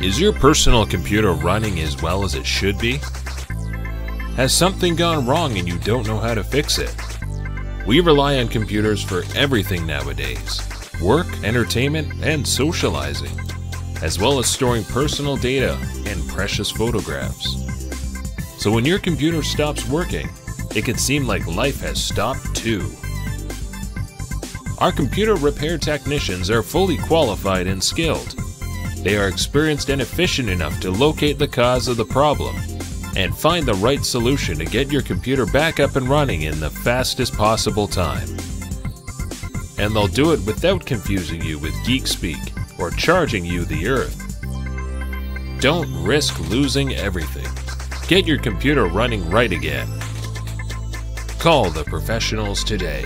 Is your personal computer running as well as it should be? Has something gone wrong and you don't know how to fix it? We rely on computers for everything nowadays: work, entertainment, and socializing, as well as storing personal data and precious photographs. So when your computer stops working, it can seem like life has stopped too. Our computer repair technicians are fully qualified and skilled. They are experienced and efficient enough to locate the cause of the problem and find the right solution to get your computer back up and running in the fastest possible time. And they'll do it without confusing you with geek speak or charging you the earth. Don't risk losing everything. Get your computer running right again. Call the professionals today.